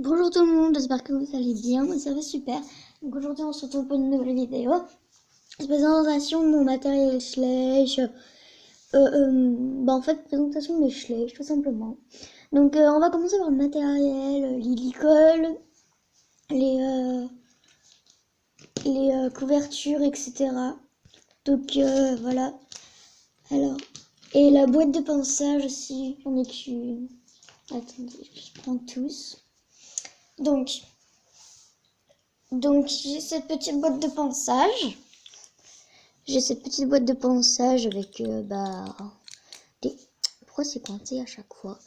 Bonjour tout le monde, j'espère que vous allez bien, moi ça va super. Donc aujourd'hui on se retrouve pour une nouvelle vidéo. Présentation de mon matériel Schleich. En fait présentation de mes Schleich tout simplement. Donc on va commencer par le matériel, l'hélicole, les couvertures, etc. Donc voilà. Alors, et la boîte de pinçage aussi, j'en ai qu'une. Attendez, je prends tous. Donc j'ai cette petite boîte de pinçage. J'ai cette petite boîte de pinçage avec des... Pourquoi c'est pointé à chaque fois?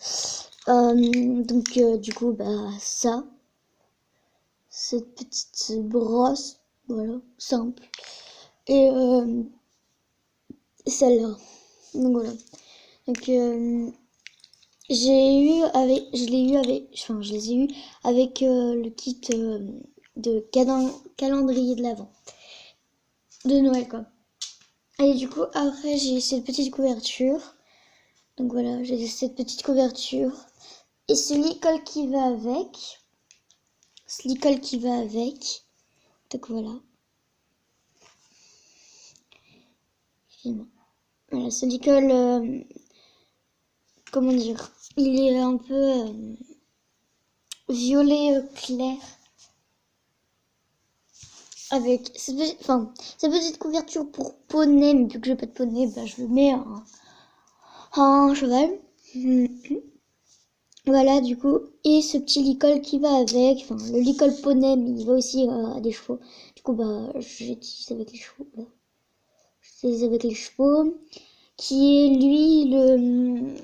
Du coup ça, cette petite brosse, voilà, simple. Et celle-là. Donc voilà. Donc je les ai eu avec le kit de calendrier de l'Avent de Noël quoi. Et du coup après j'ai cette petite couverture. Donc voilà, j'ai cette petite couverture et ce licol qui va avec. Donc voilà. Voilà, ce licol, comment dire, il est un peu violet clair. Avec cette petite couverture pour poney, mais vu que j'ai pas de poney, je le mets à un cheval. Voilà, du coup, et ce petit licol qui va avec, le licol poney, mais il va aussi à des chevaux. Du coup, j'utilise avec les chevaux, là. J'utilise avec les chevaux, qui est lui le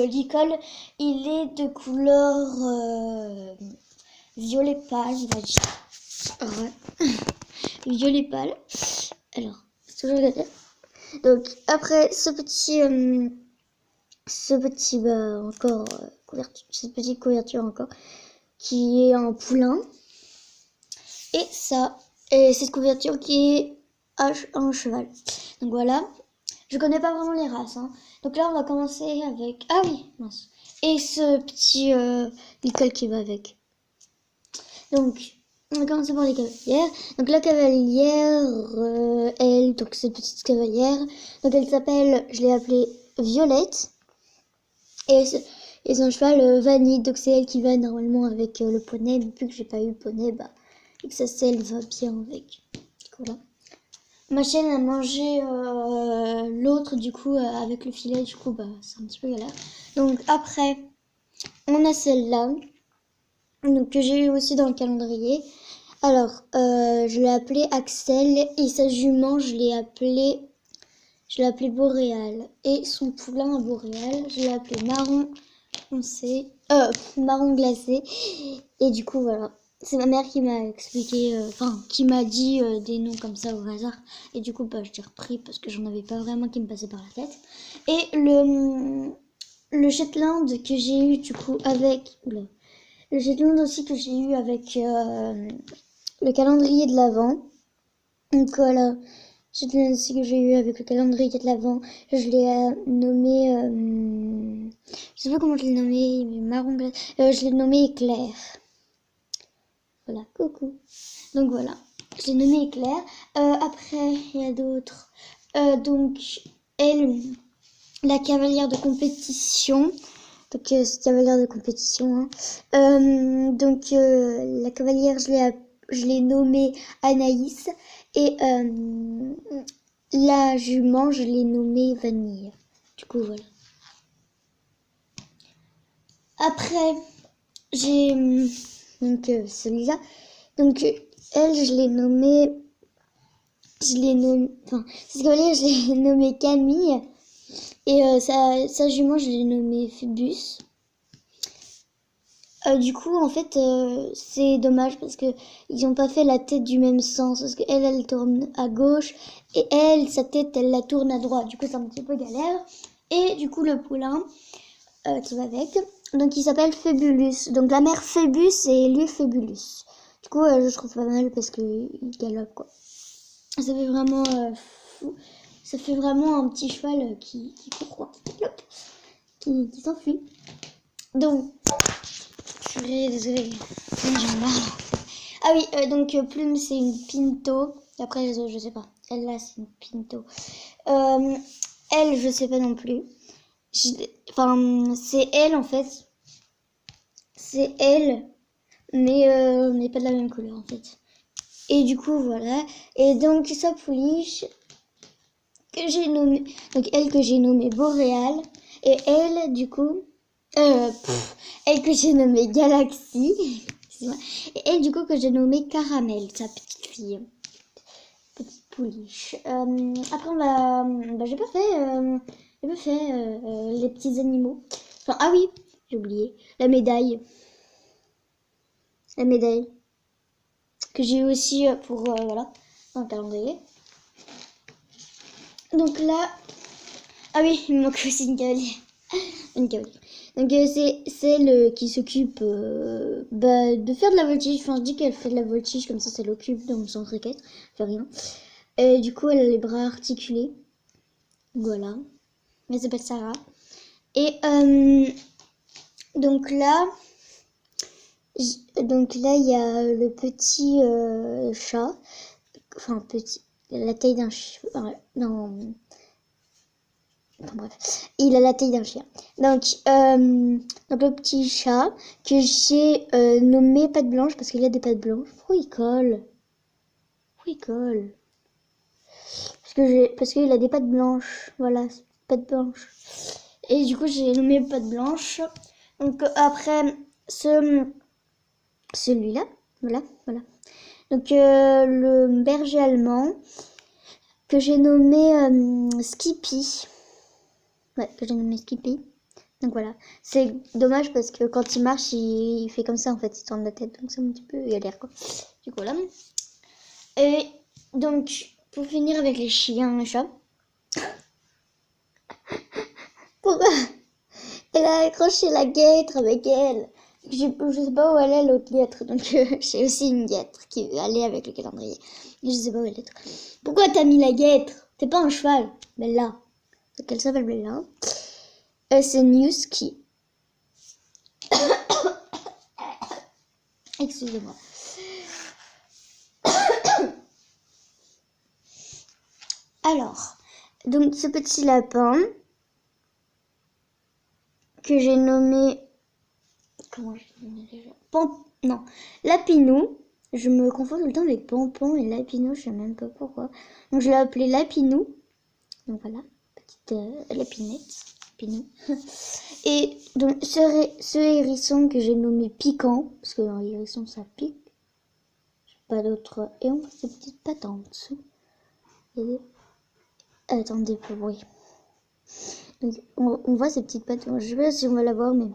licol, il est de couleur violet pâle, on va dire. Ouais. Violet pâle. Alors, c'est toujours regardé. Donc, après, cette petite couverture encore, qui est en poulain. Et cette couverture qui est un cheval. Donc voilà. Je connais pas vraiment les races, hein. Donc là, on va commencer avec... Ah oui, mince. Et ce petit licol qui va avec. Donc, on va commencer par les cavalières. Donc la cavalière, donc cette petite cavalière, donc elle s'appelle, je l'ai appelée Violette. Et son cheval Vanille, donc c'est elle qui va normalement avec le poney. Mais vu que j'ai pas eu poney, et que ça elle va bien avec. Voilà. Ma chienne a mangé l'autre du coup avec le filet, du coup c'est un petit peu galère. Donc après, on a celle-là, donc que j'ai eu aussi dans le calendrier. Alors, je l'ai appelée Axel et sa jument, je l'ai appelée Boréal. Et son poulain à Boréal, je l'ai appelé marron foncé, marron glacé. Et du coup, voilà. C'est ma mère qui m'a expliqué, qui m'a dit des noms comme ça au hasard. Et du coup, je l'ai repris parce que j'en avais pas vraiment qui me passaient par la tête. Et le Shetland que j'ai eu du coup avec... Le Shetland aussi que j'ai eu avec le calendrier de l'Avent. Donc voilà. Shetland aussi que j'ai eu avec le calendrier de l'Avent. Je l'ai nommé... je sais pas comment je l'ai nommé, mais marron glacé. Je l'ai nommé Éclair. Voilà, coucou. Donc voilà, je l'ai nommé Éclair. Après, il y a d'autres. Donc, elle, la cavalière de compétition. Donc, c'est cavalière de compétition. Hein. La cavalière, je l'ai nommée Anaïs. Et la jument, je l'ai nommée Vanille. Du coup, voilà. Après, j'ai celui-là. Donc, elle, je l'ai nommée... cette cavalière, je l'ai nommée Camille. Et sa jument, je l'ai nommée Phébus. Du coup, en fait, c'est dommage parce que ils ont pas fait la tête du même sens. Parce qu'elle, elle tourne à gauche et elle, sa tête, elle la tourne à droite. Du coup, c'est un petit peu galère. Et du coup, le poulain qui va avec, donc il s'appelle Phébulus. Donc la mère Phébus et lui Phébulus. Du coup, je trouve pas mal parce qu'il galope quoi. Ça fait vraiment fou. Ça fait vraiment un petit cheval qui court quoi, qui s'enfuit. Donc, désolée, j'en marre. Ah oui, donc Plume c'est une Pinto. Après je sais pas. Elle là c'est une Pinto. Elle je sais pas non plus. Enfin c'est elle en fait. C'est elle, mais pas de la même couleur en fait. Et du coup voilà. Et donc sa pouliche que j'ai nommée, donc elle que j'ai nommée Boréal. Et elle du coup, elle que j'ai nommée Galaxie. Et elle du coup que j'ai nommée Caramel, sa petite fille. Petite pouliche. Après on va, j'ai pas fait les petits animaux. Enfin ah oui, j'ai oublié la médaille que j'ai eu aussi pour voilà dans le calendrier. Donc là, ah oui, il me manque aussi une cavalière. Une cavalière. Donc c'est celle qui s'occupe de faire de la voltige. Enfin je dis qu'elle fait de la voltige comme ça l'occupe dans son cricket, fait rien. Et du coup elle a les bras articulés. Voilà. Elle s'appelle Sarah. Et donc là il y a le petit chat. Enfin petit, la taille d'un chien. Non. Enfin bref, il a la taille d'un chien. Donc le petit chat que j'ai nommé Patte Blanche parce qu'il a des pattes blanches. Pourquoi il colle? Parce qu'il a des pattes blanches. Voilà, pattes blanches. Et du coup j'ai nommé Patte Blanche. Donc après celui-là, voilà. Donc le berger allemand que j'ai nommé Skippy. Ouais, que j'ai nommé Skippy. Donc voilà, c'est dommage parce que quand il marche, il fait comme ça en fait, il tourne la tête, donc c'est un petit peu galère quoi. Du coup là. Et donc, pour finir avec les chiens et chats, pourquoi elle a accroché la guêtre avec elle? Je sais pas où elle est l'autre guêtre, donc j'ai aussi une guêtre qui veut aller avec le calendrier. Je sais pas où elle est. Pourquoi t'as mis la guêtre? T'es pas un cheval, Bella. Donc elle s'appelle Bella. C'est Newski. Excusez-moi. Alors, donc ce petit lapin que j'ai nommé... Comment j'ai nommé déjà? Non, Lapinou. Je me confonds tout le temps avec Pompon et Lapinou, je sais même pas pourquoi. Donc je l'ai appelé Lapinou. Donc voilà, petite lapinette. Lapinou. Et donc ce hérisson que j'ai nommé Piquant, parce que dans l'hérisson ça pique. Pas d'autre. Et on voit ces petites pattes en dessous. Et... Attendez, pour bruit. Donc, on voit ces petites pattes. Je sais pas si on va la voir, mais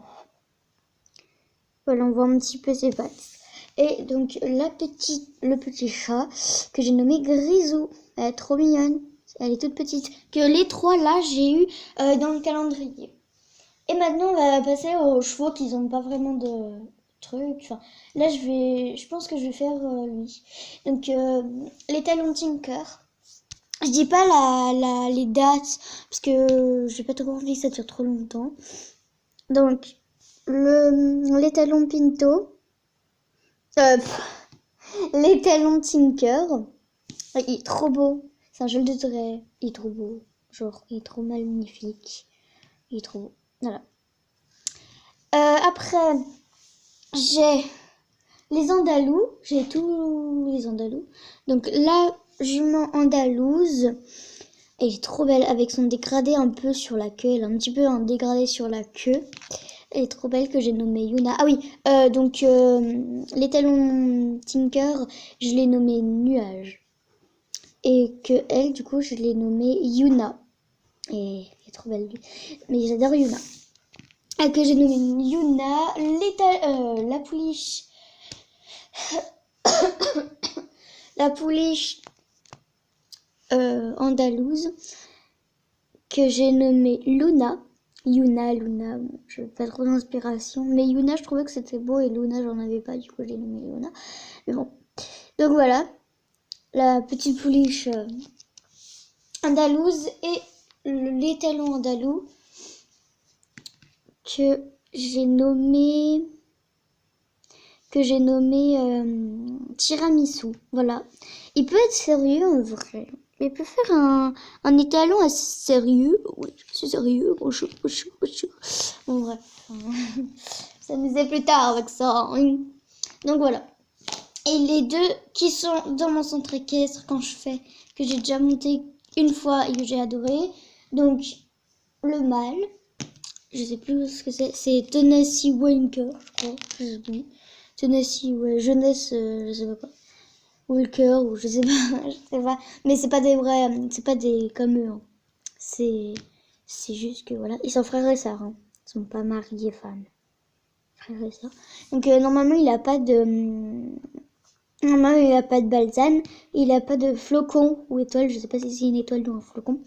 voilà, on voit un petit peu ses pattes. Et donc le petit chat que j'ai nommé Grisou. Elle est trop mignonne. Elle est toute petite. Que les trois là, j'ai eu dans le calendrier. Et maintenant, on va passer aux chevaux qui n'ont pas vraiment de trucs. Enfin, là, je pense que je vais faire lui. Donc, les talons Tinker. Je dis pas les dates parce que j'ai pas trop envie que ça dure trop longtemps. Donc, les talons Pinto. Les talons Tinker. Il est trop beau. C'est un gel de trait. Il est trop beau. Genre, il est trop magnifique. Il est trop beau. Voilà. Après, j'ai les Andalous. J'ai tous les Andalous. Donc, la jument andalouse. Elle est trop belle avec son dégradé un peu sur la queue. Elle a un petit peu un dégradé sur la queue. Elle est trop belle que j'ai nommée Yuna. Ah oui, donc les talons Tinker, je l'ai nommée Nuage. Et que elle, du coup, je l'ai nommée Yuna. Et elle est trop belle. Mais j'adore Yuna. Et que j'ai nommée Yuna, la pouliche. La pouliche andalouse que j'ai nommée Luna. Luna, je n'ai pas trop d'inspiration. Mais Yuna, je trouvais que c'était beau et Luna, j'en avais pas, du coup, j'ai nommé Luna. Mais bon. Donc voilà, la petite pouliche andalouse et les talons andalous que j'ai nommé tiramisu. Voilà. Il peut être sérieux en vrai. Il peut faire un étalon assez sérieux. Oui, c'est sérieux. Bonjour, bonjour, bonjour. Bon, bref. Ça nous est plus tard avec ça. Hein. Donc voilà. Et les deux qui sont dans mon centre équestre quand je fais, que j'ai déjà monté une fois et que j'ai adoré. Donc, le mâle. Je sais plus ce que c'est Tennessee Walker, je crois. Je sais plus. Tennessee, ouais, jeunesse, je sais pas quoi. Walker, ou je sais pas, je sais pas. Mais c'est pas des vrais, c'est pas des comme eux. Hein. C'est juste que voilà. Ils sont frères et sœurs, hein. Ils sont pas mariés femmes. Frères et sœurs. Donc normalement, il a pas de. Normalement, il a pas de balsane. Il a pas de flocon ou étoile. Je sais pas si c'est une étoile ou un flocon.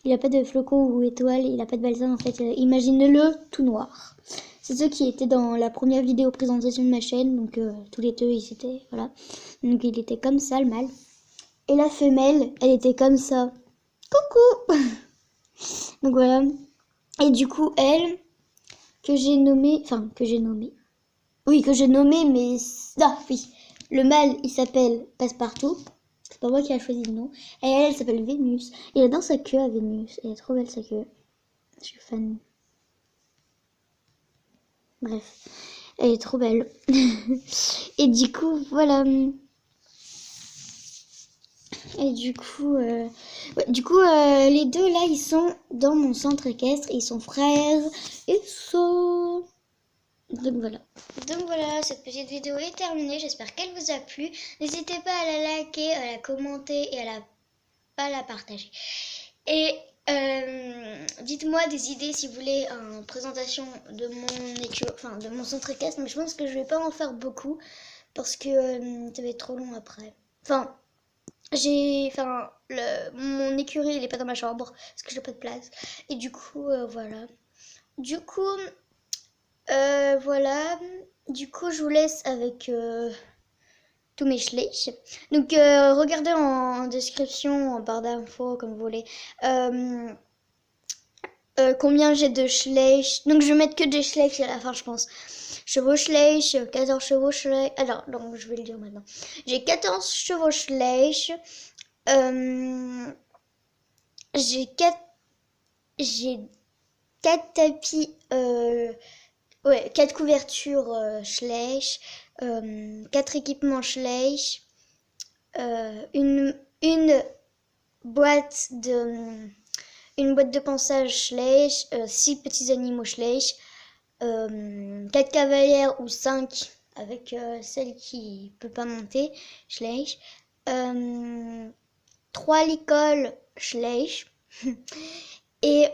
Il a pas de flocon ou étoile. Il a pas de balsane en fait. Imaginez-le tout noir. C'est ceux qui étaient dans la première vidéo présentation de ma chaîne. Donc tous les deux, ils étaient voilà. Donc il était comme ça le mâle. Et la femelle, elle était comme ça. Coucou. Donc voilà. Et du coup, elle que j'ai nommée, oui que j'ai nommée, mais ah oui. Le mâle, il s'appelle Passepartout. C'est pas moi qui a choisi le nom. Et elle s'appelle Vénus. Et j'adore sa queue à Vénus. Elle est trop belle sa queue. Je suis fan. Bref. Elle est trop belle. Et du coup, voilà. Et du coup, les deux là, ils sont dans mon centre équestre. Ils sont frères et sœurs. Donc voilà, cette petite vidéo est terminée. J'espère qu'elle vous a plu. N'hésitez pas à la liker, à la commenter et à la partager. Et dites-moi des idées si vous voulez une présentation de de mon centre équestre. Mais je pense que je vais pas en faire beaucoup parce que ça va être trop long après. Mon écurie, il est pas dans ma chambre parce que j'ai pas de place. Et du coup, voilà. Du coup, voilà. Du coup, je vous laisse avec tous mes schleich. Donc, regardez en description, en barre d'infos, comme vous voulez. Combien j'ai de schleich. Donc, je vais mettre que des schleich à la fin, je pense. Chevaux schleich, 14 chevaux schleich. Alors, donc, je vais le dire maintenant. J'ai 14 chevaux schleich. J'ai 4 tapis, 4 couvertures schleich, 4 équipements schleich, une boîte de pansage schleich, 6 petits animaux schleich, 4 cavalières ou 5 avec celle qui peut pas monter schleich, 3 licoles schleich et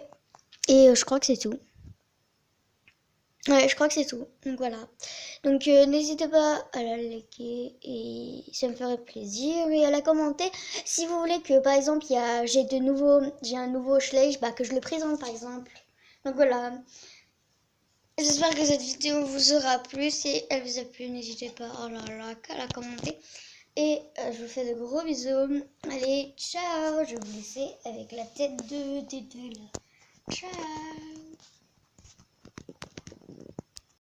je crois que c'est tout. Ouais, je crois que c'est tout. Donc voilà. Donc n'hésitez pas à la liker et ça me ferait plaisir et à la commenter. Si vous voulez que par exemple j'ai un nouveau schleich, que je le présente par exemple. Donc voilà. J'espère que cette vidéo vous aura plu. Si elle vous a plu, n'hésitez pas à la commenter. Et je vous fais de gros bisous. Allez, ciao. Je vais vous laisser avec la tête de Dédé là. Ciao.